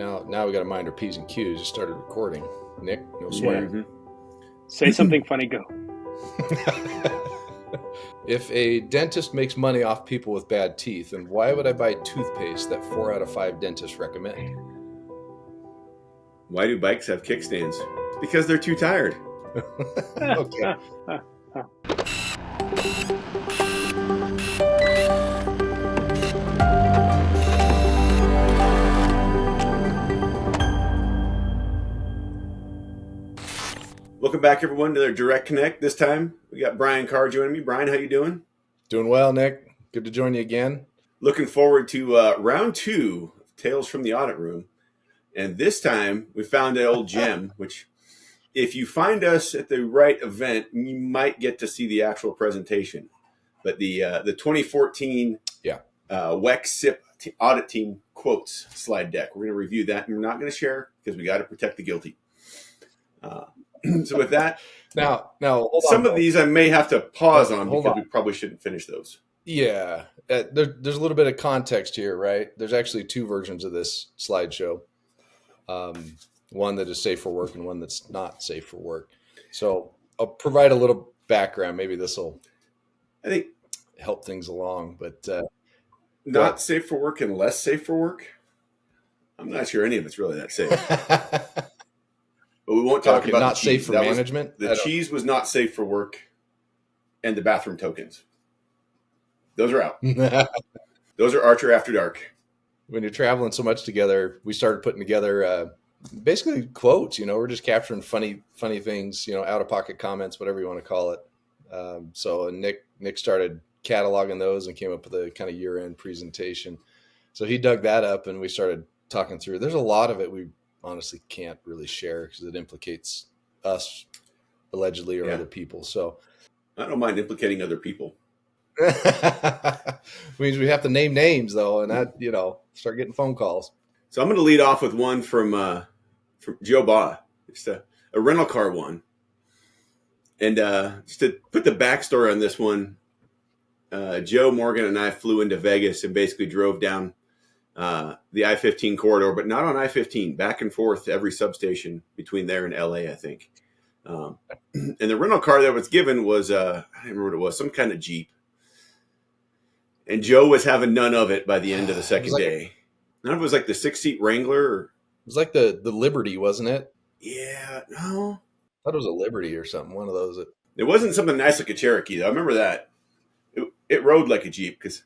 Now we got to mind our P's and Q's. Just started recording. Nick, no swearing. Mm-hmm. Say something funny, go. If a dentist makes money off people with bad teeth, then why would I buy toothpaste that 4 out of 5 dentists recommend? Why do bikes have kickstands? Because they're too tired. Okay. Welcome back, everyone, to their DirectConnect. This time, we got Bryan Carr joining me. Bryan, how you doing? Doing well, Nick. Good to join you again. Looking forward to round 2 of Tales from the Audit Room. And this time, we found an old gem, which if you find us at the right event, you might get to see the actual presentation. But the 2014 WEC SIP audit team quotes slide deck. We're going to review that, and we're not going to share because we got to protect the guilty. So with that, now hold some on, of these I may have to pause on hold because on. we probably shouldn't finish those. Yeah, there's a little bit of context here, right? There's actually 2 versions of this slideshow. One that is safe for work and one that's not safe for work. So I'll provide a little background. Maybe this will, I think, help things along. But not safe for work and less safe for work. I'm not sure any of it's really that safe. But we won't talk about not the safe cheese. for That management. The cheese was not safe for work, and the bathroom tokens. Those are out. Those are Archer After Dark. When you're traveling so much together, we started putting together basically quotes. We're just capturing funny things. Out of pocket comments, whatever you want to call it. So Nick started cataloging those and came up with a kind of year-end presentation. So he dug that up, and we started talking through. There's a lot of it we honestly can't really share because it implicates us allegedly or other people. So I don't mind implicating other people. means we have to name names though, and that start getting phone calls. So I'm going to lead off with one from Joe Baugh. It's a rental car one, and just to put the backstory on this one, Joe Morgan and I flew into Vegas and basically drove down the I-15 corridor, but not on I-15, back and forth every substation between there and LA, I think. And the rental car that was given was, I don't remember what it was, some kind of Jeep. And Joe was having none of it by the end of the second day. None of it was like the 6-seat Wrangler. It was like the Liberty, wasn't it? Yeah, no. I thought it was a Liberty or something, one of those. It wasn't something nice like a Cherokee, though. I remember that. It rode like a Jeep because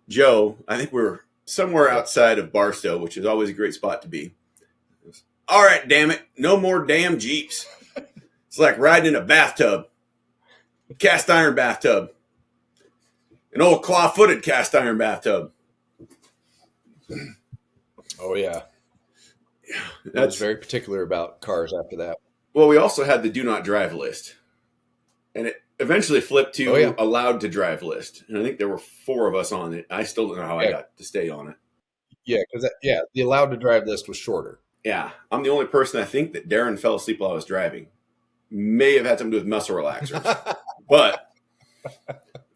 Joe, I think we were somewhere outside of Barstow, which is always a great spot to be. All right, damn it. No more damn Jeeps. It's like riding in a bathtub. A cast iron bathtub. An old claw-footed cast iron bathtub. Oh, yeah. I was very particular about cars after that. Well, we also had the do not drive list. And it eventually flipped to allowed to drive list. And I think there were 4 of us on it. I still don't know how I got to stay on it. Yeah, because the allowed to drive list was shorter. Yeah. I'm the only person I think that Darren fell asleep while I was driving. May have had something to do with muscle relaxers. But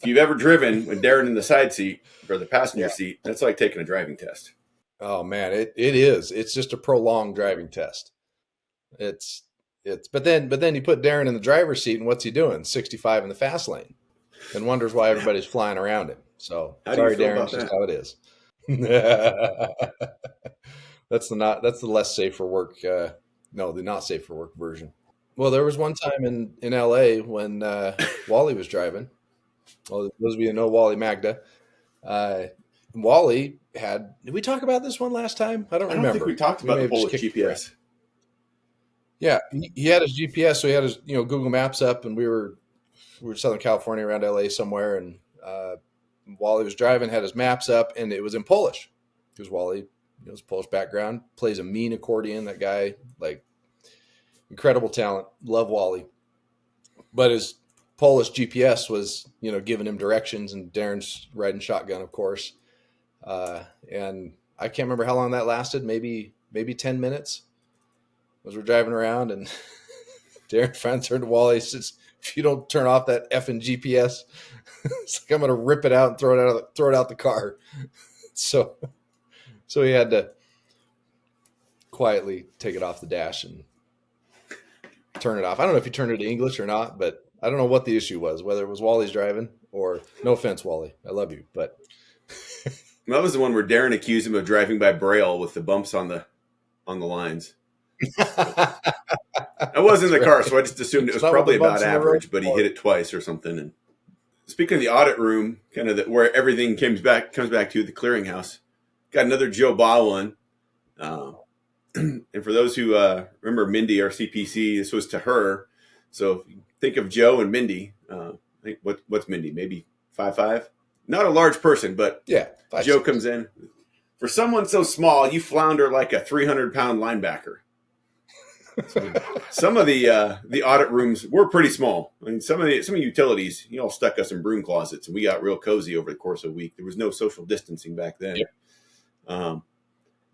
if you've ever driven with Darren in the side seat or the passenger seat, that's like taking a driving test. Oh man, it is. It's just a prolonged driving test. But then you put Darren in the driver's seat, and what's he doing? 65 in the fast lane, and wonders why everybody's flying around him. So sorry, Darren, it's just how it is. That's the less safe for work. The not safe for work version. Well, there was one time in LA when Wally was driving. Well, those of you who know Wally Magda, Wally did we talk about this one last time? I don't remember. I think we talked about the Polish GPS. Yeah, he had his GPS, so he had his Google Maps up, and we were Southern California, around LA somewhere, and Wally was driving, had his maps up, and it was in Polish because Wally, his Polish background, plays a mean accordion. That guy, like, incredible talent. Love Wally, but his Polish GPS was giving him directions, and Darren's riding shotgun, of course, and I can't remember how long that lasted. Maybe 10 minutes. As we're driving around, and Darren finally turned to Wally and says, "If you don't turn off that effing GPS, it's like I'm going to rip it out and throw it out the car." So he had to quietly take it off the dash and turn it off. I don't know if you turned it to English or not, but I don't know what the issue was, whether it was Wally's driving or no offense, Wally, I love you, but That was the one where Darren accused him of driving by Braille with the bumps on the lines. I was in the car, so I just assumed it was probably about average, but he hit it twice or something. And speaking of the audit room, kind of where everything comes back to the clearinghouse, got another Joe Ba one. And for those who remember Mindy, our CPC, this was to her. So if you think of Joe and Mindy, I think what's Mindy? Maybe 5'5"? Not a large person, but yeah, Joe comes in. For someone so small, you flounder like a 300-pound linebacker. So some of the audit rooms were pretty small. I mean, some of utilities, you all stuck us in broom closets, and we got real cozy over the course of a week. There was no social distancing back then. Yeah.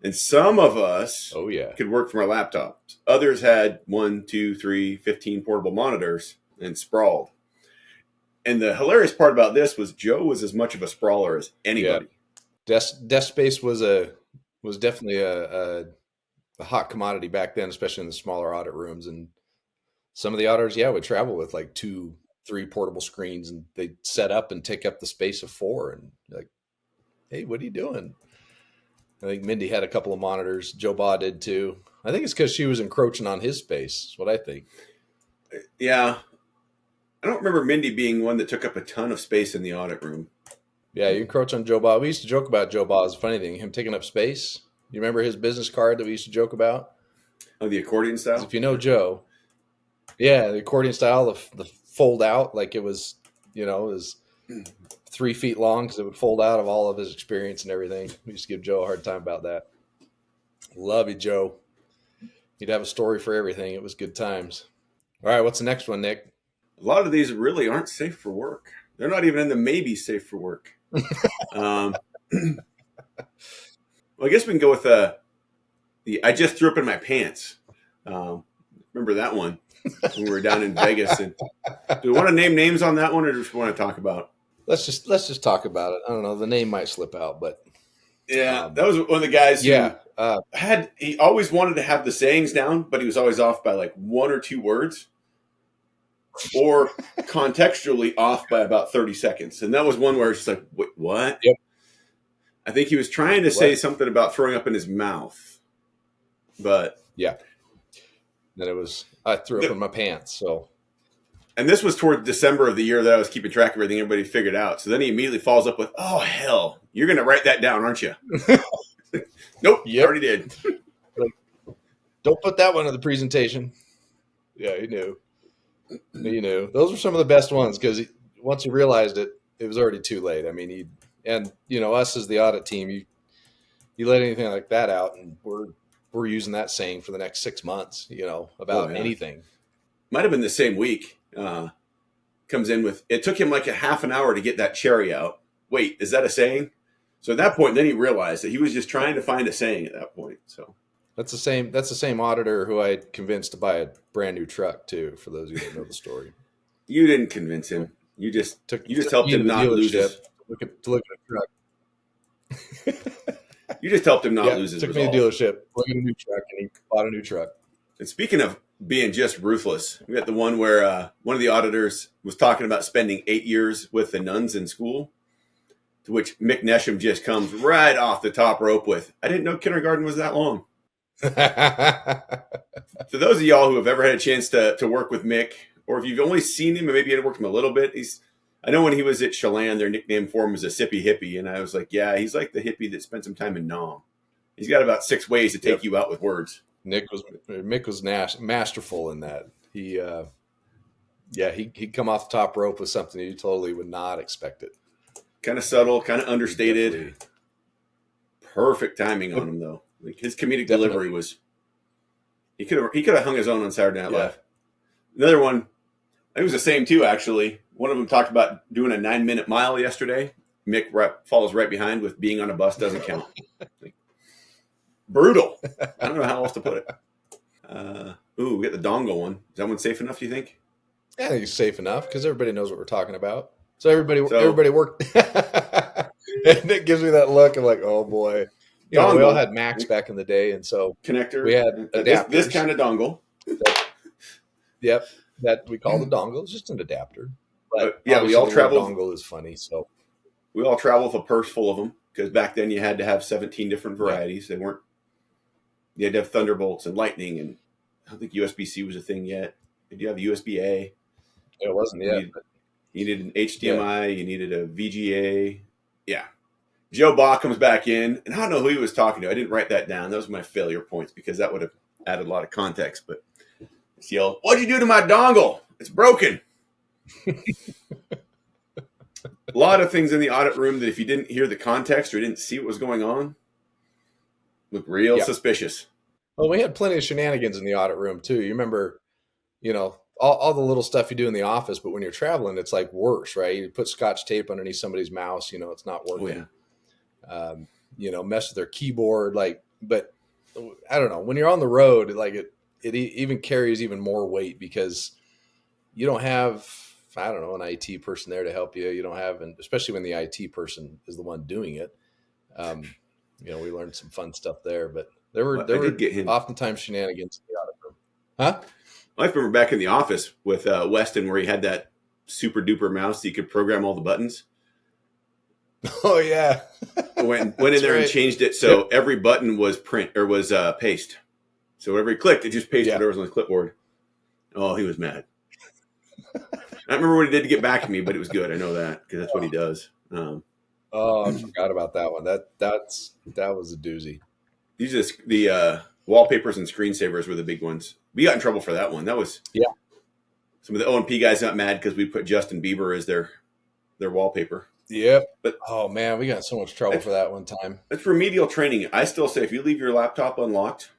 And some of us could work from our laptops. Others had 1, 2, 3, 15 portable monitors and sprawled. And the hilarious part about this was Joe was as much of a sprawler as anybody. Yeah. Desk space was definitely a hot commodity back then, especially in the smaller audit rooms. And some of the auditors, would travel with like 2, 3 portable screens, and they'd set up and take up the space of 4. And like, hey, what are you doing? I think Mindy had a couple of monitors. Joe Ba did too. I think it's because she was encroaching on his space. That's what I think. Yeah. I don't remember Mindy being one that took up a ton of space in the audit room. Yeah, you encroach on Joe Ba. We used to joke about Joe Ba. It's a funny thing, him taking up space. You remember his business card that we used to joke about? Oh, the accordion style? If you know Joe. Yeah, the accordion style, the fold out, like it was, it was 3 feet long because it would fold out of all of his experience and everything. We used to give Joe a hard time about that. Love you, Joe. He'd have a story for everything. It was good times. All right, what's the next one, Nick? A lot of these really aren't safe for work. They're not even in the maybe safe for work. Well, I guess we can go with the I just threw up in my pants. Remember that one when we were down in Vegas? And do we want to name names on that one, or just want to talk about? Let's just talk about it. I don't know. The name might slip out, but yeah, that was one of the guys. Who he always wanted to have the sayings down, but he was always off by like 1 or 2 words, or contextually off by about 30 seconds. And that was one where it's just like, wait, what? Yep. I think he was trying to say something about throwing up in his mouth, but yeah. Then it was I threw up in my pants. So. And this was toward December of the year that I was keeping track of everything everybody figured out. So then he immediately follows up with, "Oh hell, you're going to write that down, aren't you?" Nope, yep. Already did. Don't put that one in the presentation. Yeah, he knew. He knew. Those were some of the best ones because once he realized it, it was already too late. I mean, us as the audit team, you let anything like that out, and we're using that saying for the next 6 months. About anything. Might have been the same week. Comes in with, it took him like a half an hour to get that cherry out. Wait, is that a saying? So at that point, then he realized that he was just trying to find a saying at that point. So that's the same auditor who I convinced to buy a brand new truck too. For those of you that know the story, you didn't convince him. You just helped him not lose his. To look at a truck. You just helped him not lose his. Took me to the dealership, look at a new truck, and he bought a new truck. And speaking of being just ruthless, we got the one where one of the auditors was talking about spending 8 years with the nuns in school, to which Mick Nesham just comes right off the top rope with, "I didn't know kindergarten was that long." For those of y'all who have ever had a chance to work with Mick, or if you've only seen him and maybe had worked him a little bit, I know when he was at Chelan, their nickname for him was a sippy hippie, and I was like, yeah, he's like the hippie that spent some time in Nam. He's got about 6 ways to take you out with words. Mick was masterful in that. He'd come off the top rope with something you totally would not expect it. Kind of subtle, kind of understated. Definitely. Perfect timing on him though. Like his comedic delivery was. He could have hung his own on Saturday Night Live. Another one, I think it was the same too. Actually, one of them talked about doing a 9-minute mile yesterday. Mick follows right behind with being on a bus doesn't count. Brutal. I don't know how else to put it. We got the dongle one. Is that one safe enough, do you think? Yeah, I think it's safe enough because everybody knows what we're talking about. So everybody worked. And Nick gives me that look of like, oh boy. we all dongle had Macs back in the day, and so connector. we had adapters. This kind of dongle. Yep, that we call the dongle. It's just an adapter. But yeah, we all the word traveled. dongle is funny. So We all travel with a purse full of them because back then you had to have 17 different varieties. They weren't. You had to have Thunderbolts and Lightning, and I don't think USB-C was a thing yet. Did you have USB-A? it wasn't yet. You needed an HDMI. You needed a VGA. Yeah. Joe Baugh comes back in, and I don't know who he was talking to. I didn't write that down. That was my failure points because that would have added a lot of context. But he yelled, "What'd you do to my dongle? It's broken." A lot of things in the audit room that if you didn't hear the context or didn't see what was going on, look real suspicious. Well, we had plenty of shenanigans in the audit room too. You remember, all the little stuff you do in the office, but when you're traveling, it's like worse, right? You put Scotch tape underneath somebody's mouse, it's not working. Oh, yeah. Mess with their keyboard, but I don't know. When you're on the road, it even carries even more weight because you don't have, I don't know, an IT person there to help you. You don't have, and especially when the IT person is the one doing it. We learned some fun stuff there, but there were oftentimes shenanigans in the audit room. Huh? I remember back in the office with Weston where he had that super duper mouse that you could program all the buttons. Oh yeah. went in there and changed it so every button was paste. So whenever he clicked, it just pasted whatever was on his clipboard. Oh, he was mad. I don't remember what he did to get back to me, but it was good. I know that because that's what he does. I forgot about that one. That was a doozy. These are the wallpapers and screensavers were the big ones. We got in trouble for that one. That was some of the O&P guys got mad because we put Justin Bieber as their wallpaper. Yep. But oh man, we got in so much trouble for that one time. It's remedial training. I still say if you leave your laptop unlocked,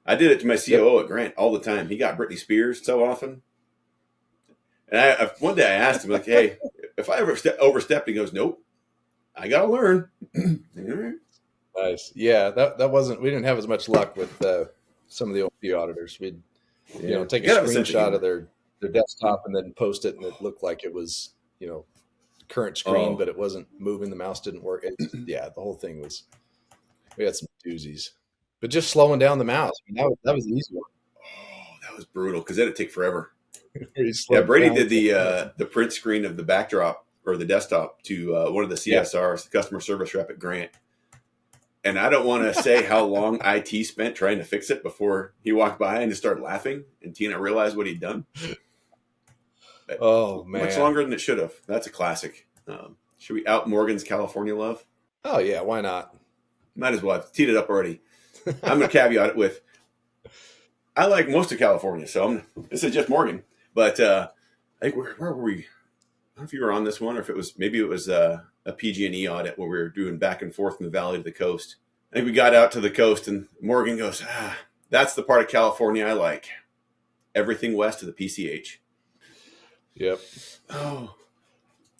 I did it to my COO at Grant all the time. He got Britney Spears so often. And one day I asked him, like, hey, if I ever overstepped, he goes, nope, I got to learn. Nice. Yeah, that wasn't, we didn't have as much luck with some of the OP auditors. We'd, take a screenshot of their desktop and then post it, and it looked like it was, current screen, but it wasn't moving. The mouse didn't work. The whole thing was, we had some doozies. But just slowing down the mouse, that was the easy one. Oh, that was brutal because that'd take forever. Brady did the print screen of the backdrop or the desktop to one of the CSRs, the customer service rep at Grant. And I don't want to say how long IT spent trying to fix it before he walked by and just started laughing, and Tina realized what he'd done. Oh man, much longer than it should have. That's a classic. Should we out Morgan's California love? Oh yeah, why not? Might as well. I've teed it up already. I'm going to caveat it with, I like most of California, so this is just Morgan. But I think where were we? I don't know if you were on this one or if it was a PG&E audit where we were doing back and forth from the valley to the coast. I think we got out to the coast and Morgan goes, that's the part of California I like. Everything west of the PCH. Yep. Oh,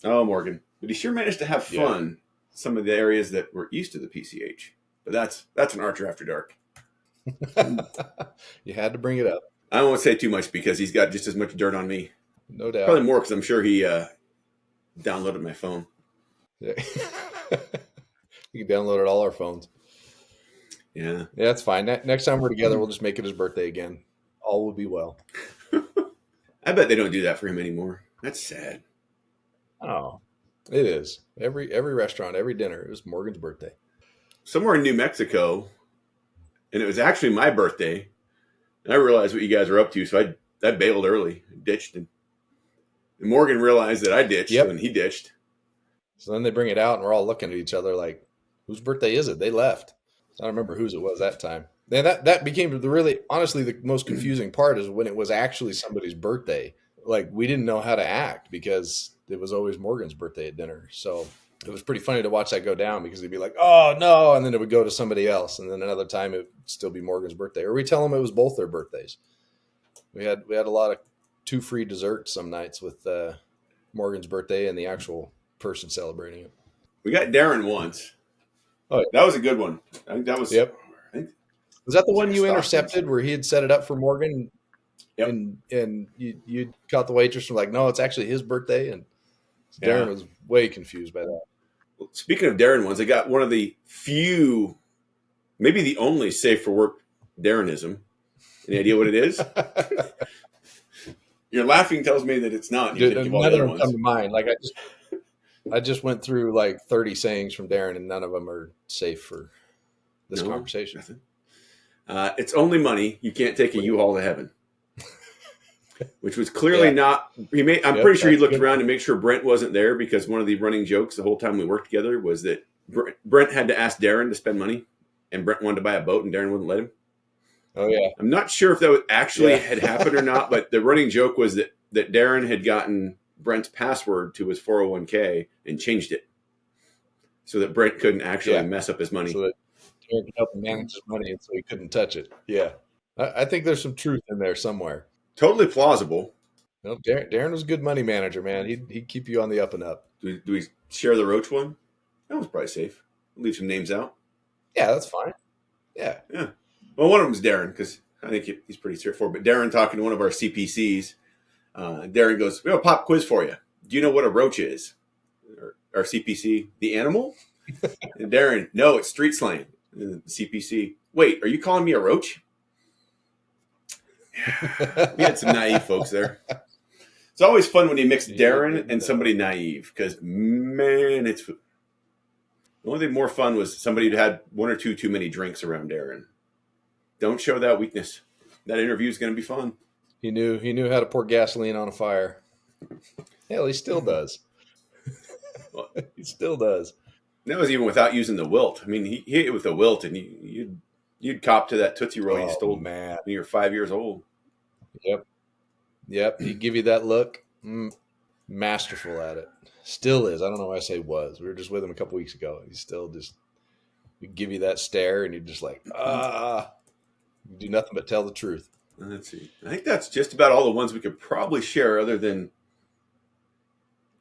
Morgan. But he sure managed to have fun some of the areas that were east of the PCH. But that's an Archer After Dark. You had to bring it up. I won't say too much because he's got just as much dirt on me. No doubt. Probably more because I'm sure he downloaded my phone. Yeah. You can download it all our phones. Yeah. Yeah, that's fine. Next time we're together, we'll just make it his birthday again. All will be well. I bet they don't do that for him anymore. That's sad. Oh, it is. Every restaurant, every dinner, it was Morgan's birthday. Somewhere in New Mexico, and it was actually my birthday, and I realized what you guys were up to, so I bailed early, ditched, and Morgan realized that I ditched, and he ditched. So then they bring it out, and we're all looking at each other like, whose birthday is it? They left. I don't remember whose it was that time. And that became honestly, the most confusing part is when it was actually somebody's birthday. Like, we didn't know how to act because it was always Morgan's birthday at dinner. So it was pretty funny to watch that go down because they'd be like, oh, no. And then it would go to somebody else. And then another time it would still be Morgan's birthday. Or we tell them it was both their birthdays. We had a lot of 2 free desserts some nights with Morgan's birthday and the actual person celebrating it. We got Darren once. Oh, yeah. That was a good one. I think that was. Yep. Was that the one you intercepted where he had set it up for Morgan? Yep. And you caught the waitress and like, no, it's actually his birthday. And Darren was way confused by that. Speaking of Darren ones, I got one of the few, maybe the only safe for work Darrenism. Any idea what it is? Your laughing tells me that it's not. You Dude, think of all none the of other them come ones. to mind. Like I just went through like 30 sayings from Darren, and none of them are safe for this conversation. Nothing. It's only money. You can't take a U-Haul to heaven. Which was clearly not. I'm pretty sure he looked around to make sure Brent wasn't there, because one of the running jokes the whole time we worked together was that Brent had to ask Darren to spend money, and Brent wanted to buy a boat, and Darren wouldn't let him. Oh yeah. I'm not sure if that actually had happened or not, but the running joke was that Darren had gotten Brent's password to his 401k and changed it so that Brent couldn't actually mess up his money. So that Darren could help him manage his money, and so he couldn't touch it. Yeah, I think there's some truth in there somewhere. Totally plausible. No, Darren was a good money manager, man. He'd keep you on the up and up. Do we share the Roach one? That was probably safe. Leave some names out. Yeah, that's fine. Yeah. Well, one of them is Darren, because I think he's pretty straightforward. But Darren talking to one of our CPCs, Darren goes, "We have a pop quiz for you. Do you know what a roach is?" Our CPC, the animal? And Darren, no, it's street slang. And the CPC, wait, are you calling me a roach? We had some naive folks there. It's always fun when you mix Darren and somebody naive, because, man, it's... The only thing more fun was somebody who had one or two too many drinks around Darren. Don't show that weakness. That interview is going to be fun. He knew how to pour gasoline on a fire. Hell, he still does. He still does. That was even without using the wilt. I mean, he hit it with the wilt, and you'd cop to that Tootsie Roll you stole when you were 5 years old. Yep. He'd give you that look. Masterful at it. Still is. I don't know why I say was. We were just with him a couple weeks ago. He's still just, he'd give you that stare, and you're just like, you do nothing but tell the truth. Let's see. I think that's just about all the ones we could probably share, other than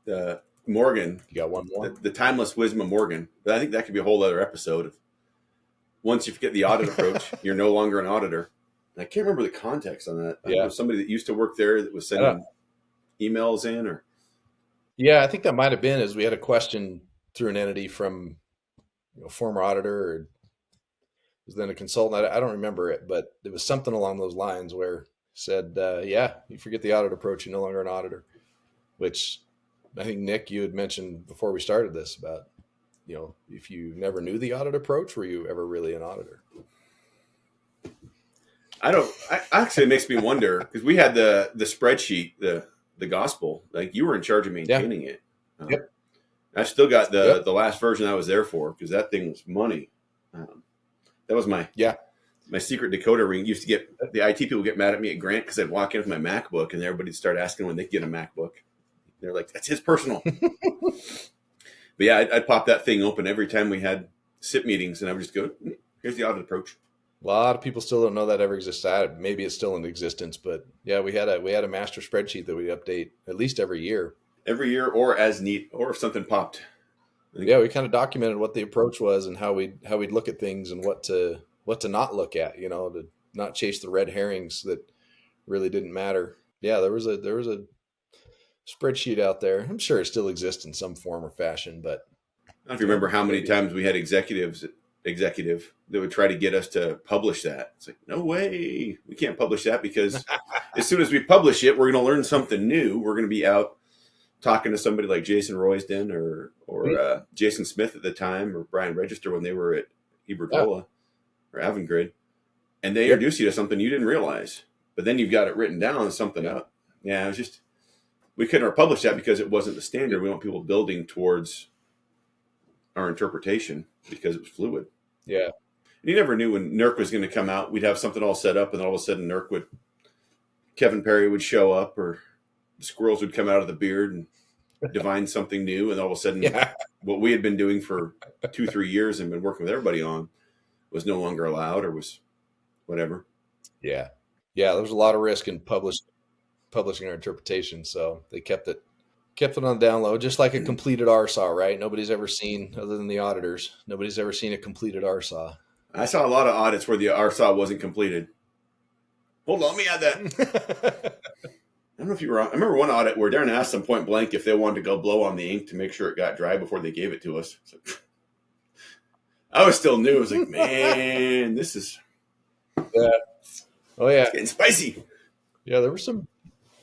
the Morgan. You got one more? The timeless wisdom of Morgan. But I think that could be a whole other episode of, once you forget the audit approach, you're no longer an auditor. And I can't remember the context on that. There was somebody that used to work there that was sending emails in, or... Yeah, I think that might have been, as we had a question through an entity from a former auditor, or was then a consultant. I don't remember it, but it was something along those lines where it said, you forget the audit approach, you're no longer an auditor, which I think, Nick, you had mentioned before we started this about, if you never knew the audit approach, were you ever really an auditor? Actually, it makes me wonder, because we had the spreadsheet, the gospel, like you were in charge of maintaining it. Yep. I still got the last version I was there for, because that thing was money. That was my secret decoder ring. Used to get the IT people get mad at me at Grant because I'd walk in with my MacBook, and everybody'd start asking when they get a MacBook. They're like, "That's his personal." But yeah, I'd pop that thing open every time we had SIP meetings, and I would just go, "Here's the audit approach." A lot of people still don't know that ever existed. Maybe it's still in existence, but yeah, we had a master spreadsheet that we update at least every year. Every year, or as neat, or if something popped. Yeah, we kind of documented what the approach was and how we'd look at things and what to not look at, to not chase the red herrings that really didn't matter. Yeah, there was a spreadsheet out there. I'm sure it still exists in some form or fashion, but I don't know if you remember how many times we had executive that would try to get us to publish that. It's like, no way, we can't publish that, because as soon as we publish it, we're going to learn something new. We're going to be out talking to somebody like Jason Roysden or Jason Smith at the time, or Brian Register when they were at Iberdrola or Avangrid, and they introduce you to something you didn't realize, but then you've got it written down as something up. Yeah, it was just, we couldn't publish that because it wasn't the standard. We want people building towards our interpretation because it was fluid. Yeah. And you never knew when NERC was going to come out. We'd have something all set up, and all of a sudden Kevin Perry would show up, or the squirrels would come out of the beard and divine something new. And all of a sudden, what we had been doing for 2-3 years and been working with everybody on was no longer allowed, or was whatever. Yeah. Yeah. There was a lot of risk in publishing our interpretation. So they kept it on the down low, just like a completed RSAW, right? Nobody's ever seen, other than the auditors, nobody's ever seen a completed RSAW. I saw a lot of audits where the RSAW wasn't completed. Hold on, let me add that. don't know if you were on. I remember one audit where Darren asked them point blank if they wanted to go blow on the ink to make sure it got dry before they gave it to us. So, I was still new. I was like, man, this is Yeah. Oh yeah. getting spicy. Yeah, there were some.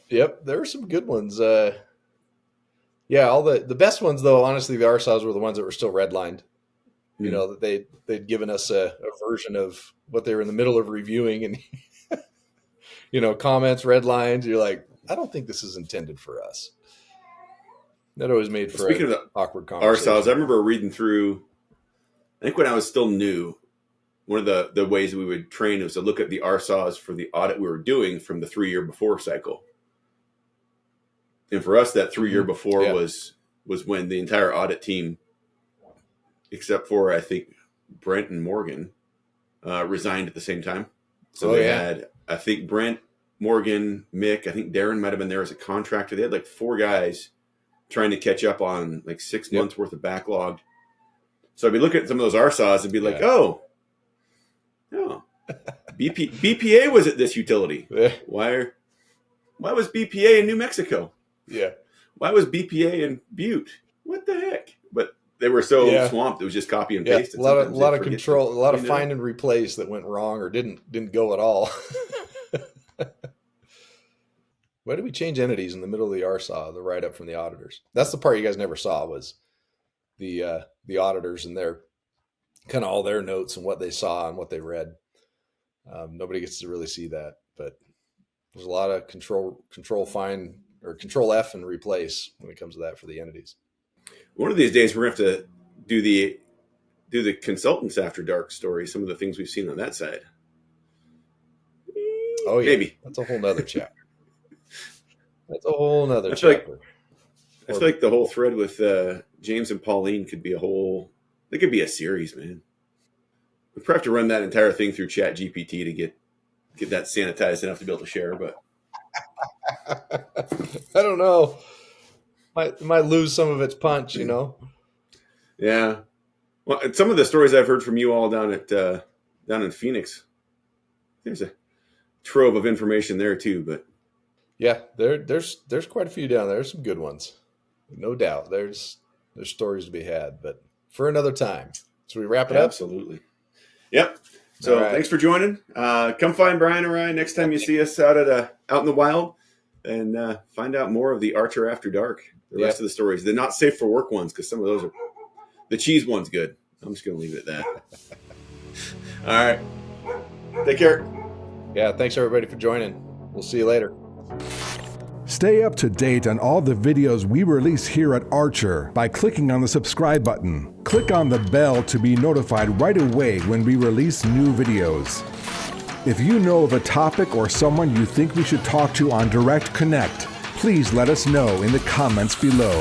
Yep, there were some good ones. Yeah, all the best ones though. Honestly, the RSAs were the ones that were still redlined. You know, that they'd given us a version of what they were in the middle of reviewing, and comments, red lines. You're like, I don't think this is intended for us. That always made for Speaking of the awkward conversation. RSAs, I remember reading through. I think when I was still new, one of the ways we would train was to look at the RSAs for the audit we were doing from the 3 year before cycle. And for us, that 3 year before was when the entire audit team, except for I think Brent and Morgan, resigned at the same time. So they had, I think, Brent, Morgan, Mick, I think Darren might have been there as a contractor. They had like 4 guys trying to catch up on like 6 months worth of backlog. So I'd be looking at some of those RSAs and be like, oh, BPA was at this utility. Why was BPA in New Mexico? Yeah. Why was BPA in Butte? What the heck? But they were so swamped, it was just copy and paste. A lot of control, a lot of find and replace that went wrong or didn't go at all. Why did we change entities in the middle of the RSA, the write-up from the auditors? That's the part you guys never saw, was the auditors and their kind of all their notes and what they saw and what they read. Nobody gets to really see that, but there's a lot of control find or control F and replace when it comes to that for the entities. One of these days we're going to have to do the consultants after dark story, some of the things we've seen on that side. Oh yeah. Maybe. That's a whole nother chapter. That's a whole nother chapter. I feel like the whole thread with James and Pauline could be a series, man. We probably have to run that entire thing through Chat GPT to get that sanitized enough to be able to share, but I don't know. Might lose some of its punch, Yeah. Well, and some of the stories I've heard from you all down in Phoenix, there's a trove of information there too, but yeah, there's quite a few down there. There's some good ones. No doubt. There's stories to be had, but for another time. So we wrap it up? Absolutely. Yep. So Thanks for joining. Come find Brian or I next time you see us out in the wild, and find out more of the Archer After Dark. The rest of the stories. They're not safe for work ones, because some of those are the cheese one's good. I'm just going to leave it at that. All right. Take care. Yeah. Thanks everybody for joining. We'll see you later. Stay up to date on all the videos we release here at Archer by clicking on the subscribe button. Click on the bell to be notified right away when we release new videos. If you know of a topic or someone you think we should talk to on DirectConnect, please let us know in the comments below.